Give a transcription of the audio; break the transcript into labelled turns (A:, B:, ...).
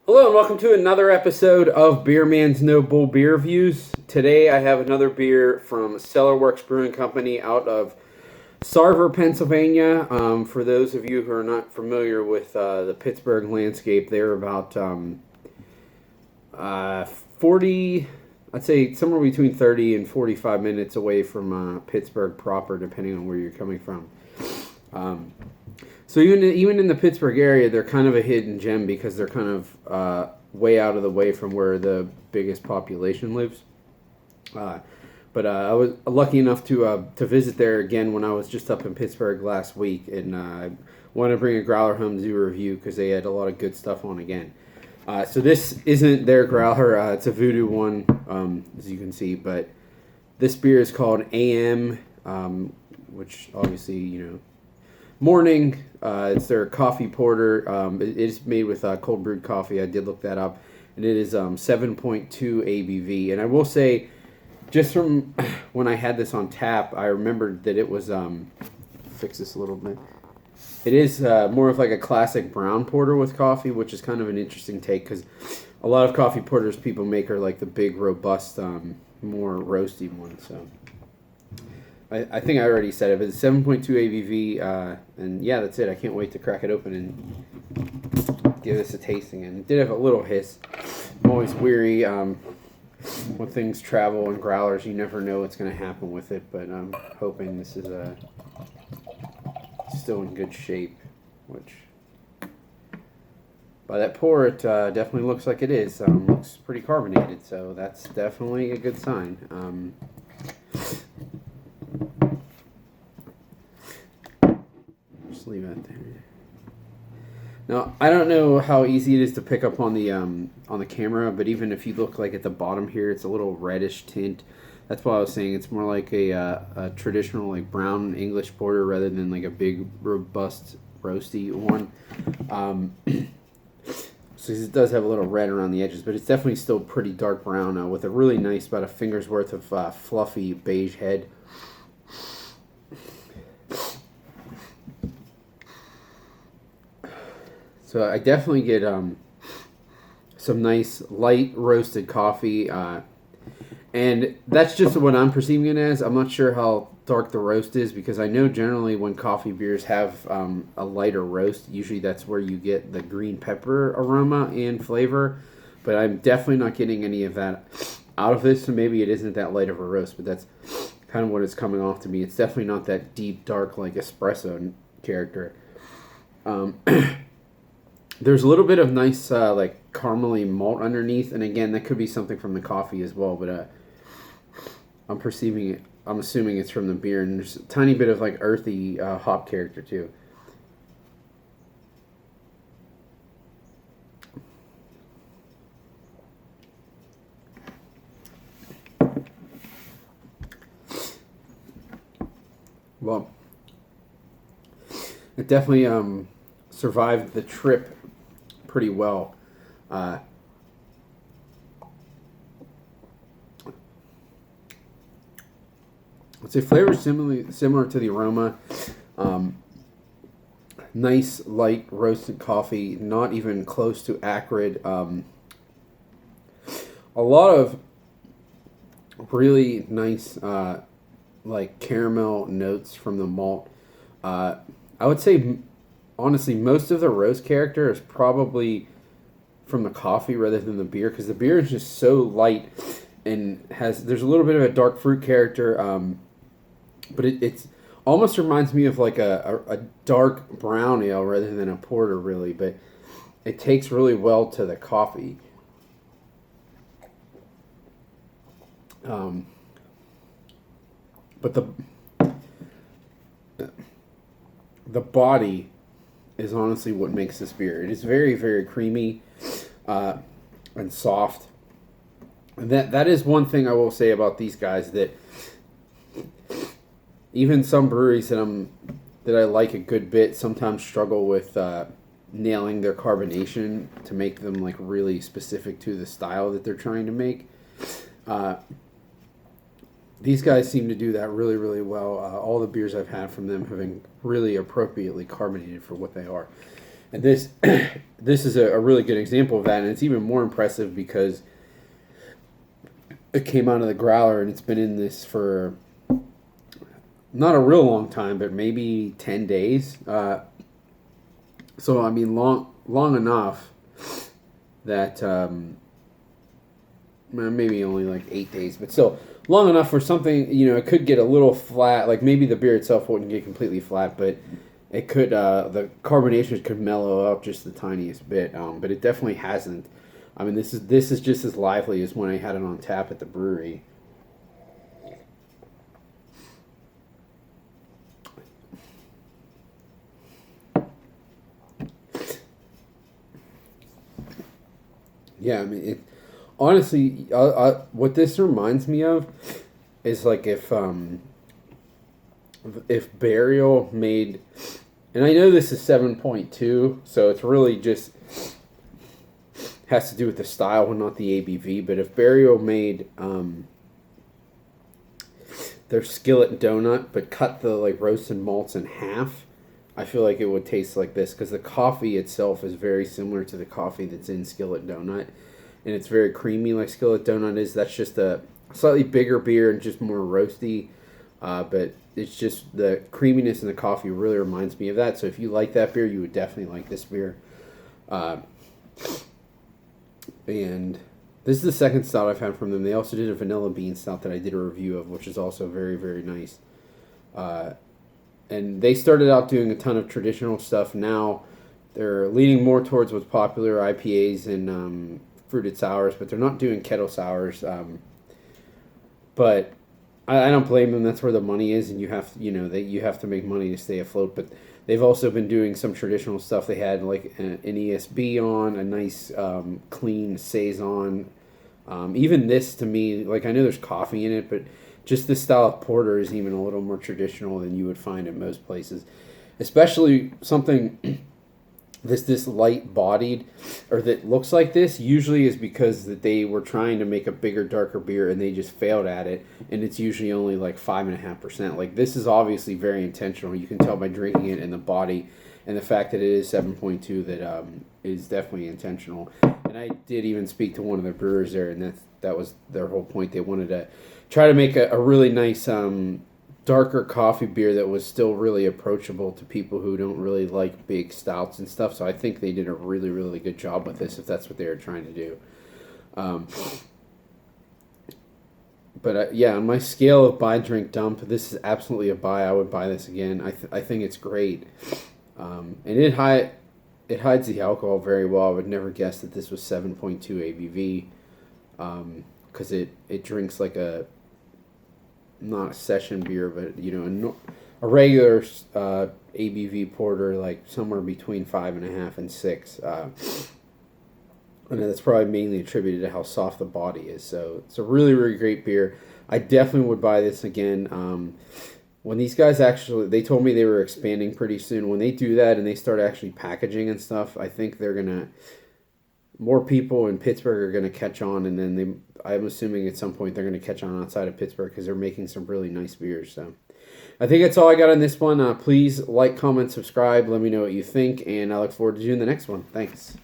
A: Hello and welcome to another episode of Beer Man's No Bull Beer Reviews. Today I have another beer from Cellar Works Brewing Company out of Sarver, Pennsylvania. For those of you who are not familiar with the Pittsburgh landscape, they're about 40, I'd say somewhere between 30 and 45 minutes away from Pittsburgh proper, depending on where you're coming from. So even in the Pittsburgh area, they're kind of a hidden gem because they're kind of way out of the way from where the biggest population lives. But I was lucky enough to visit there again when I was just up in Pittsburgh last week, and I wanted to bring a growler home to do a review because they had a lot of good stuff on again. So this isn't their growler; it's a Voodoo one, as you can see. But this beer is called AM, which obviously morning. It's their coffee porter. It is made with cold brewed coffee. I did look that up, and it is 7.2 ABV. And I will say, just from when I had this on tap, I remembered that it was fix this a little bit. It is more of like a classic brown porter with coffee, which is kind of an interesting take because a lot of coffee porters people make are like the big, robust, more roasty ones. So I think I already said it, but it's 7.2 ABV, and yeah, that's it. I can't wait to crack it open and give this a tasting. And it did have a little hiss. I'm always weary when things travel in growlers. You never know what's going to happen with it, but I'm hoping this is still in good shape, which by that pour, it definitely looks like it is. Looks pretty carbonated, so that's definitely a good sign. Leave that there. Now, I don't know how easy it is to pick up on the camera, but even if you look like at the bottom here, it's a little reddish tint. That's why I was saying it's more like a traditional like brown English porter rather than like a big robust roasty one. So it does have a little red around the edges, but it's definitely still pretty dark brown with a really nice, about a finger's worth of fluffy beige head. So I definitely get some nice light roasted coffee, and that's just what I'm perceiving it as. I'm not sure how dark the roast is because I know generally when coffee beers have a lighter roast, usually that's where you get the green pepper aroma and flavor, but I'm definitely not getting any of that out of this, so maybe it isn't that light of a roast, but that's kind of what it's coming off to me. It's definitely not that deep, dark, like espresso character. There's a little bit of nice, like, caramely malt underneath, and again, that could be something from the coffee as well, but I'm perceiving it, I'm assuming it's from the beer, and there's a tiny bit of, like, earthy hop character, too. Well, it definitely survived the trip pretty well. I'd say flavor is similar to the aroma. Nice light roasted coffee, not even close to acrid. A lot of really nice like caramel notes from the malt. I would say honestly, most of the roast character is probably from the coffee rather than the beer because the beer is just so light and there's a little bit of a dark fruit character, but it's almost reminds me of like a dark brown ale rather than a porter really, but it takes really well to the coffee. But the body is honestly what makes this beer. It is very, very creamy and soft. And that is one thing I will say about these guys, that even some breweries that I like a good bit sometimes struggle with nailing their carbonation to make them like really specific to the style that they're trying to make. These guys seem to do that really, really well. All the beers I've had from them have been really appropriately carbonated for what they are. And this this is a really good example of that, and it's even more impressive because it came out of the growler and it's been in this for not a real long time, but maybe 10 days. So I mean, long enough that maybe only like 8 days, but still long enough for something. It could get a little flat. Like maybe the beer itself wouldn't get completely flat, but it could. The carbonation could mellow up just the tiniest bit. But it definitely hasn't. I mean, this is just as lively as when I had it on tap at the brewery. Yeah, I mean, honestly, what this reminds me of is like if Burial made, and I know this is 7.2, so it's really just has to do with the style and not the ABV. But if Burial made their skillet donut, but cut the like roasted malts in half, I feel like it would taste like this, because the coffee itself is very similar to the coffee that's in Skillet Donut, and it's very creamy like Skillet Donut is. That's just a slightly bigger beer and just more roasty, but it's just the creaminess in the coffee really reminds me of that. So if you like that beer, you would definitely like this beer. And this is the second stout I've had from them. They also did a vanilla bean stout that I did a review of, which is also very, very nice. And they started out doing a ton of traditional stuff. Now they're leaning more towards what's popular, IPAs and fruited sours, but they're not doing kettle sours. But I don't blame them. That's where the money is, and you have to make money to stay afloat. But they've also been doing some traditional stuff. They had like an ESB on, a nice clean saison. Even this, to me, like, I know there's coffee in it, but just this style of porter is even a little more traditional than you would find at most places. Especially something this light bodied, or that looks like this, usually is because that they were trying to make a bigger, darker beer and they just failed at it, and it's usually only like 5.5%. Like, this is obviously very intentional. You can tell by drinking it, and the body and the fact that it is 7.2 that is definitely intentional. And I did even speak to one of the brewers there, and that was their whole point. They wanted to try to make a really nice darker coffee beer that was still really approachable to people who don't really like big stouts and stuff. So I think they did a really, really good job with this, if that's what they were trying to do. But yeah, on my scale of buy, drink, dump, this is absolutely a buy. I would buy this again. I think it's great. And it hides the alcohol very well. I would never guess that this was 7.2 ABV, because it drinks like not a session beer, but a regular ABV porter, like somewhere between 5.5 and 6. And that's probably mainly attributed to how soft the body is. So it's a really, really great beer. I definitely would buy this again. When these guys they told me they were expanding pretty soon. When they do that and they start actually packaging and stuff, I think more people in Pittsburgh are gonna catch on, and then I'm assuming at some point they're gonna catch on outside of Pittsburgh, because they're making some really nice beers. So I think that's all I got on this one. Please like, comment, subscribe. Let me know what you think, and I look forward to doing the next one. Thanks.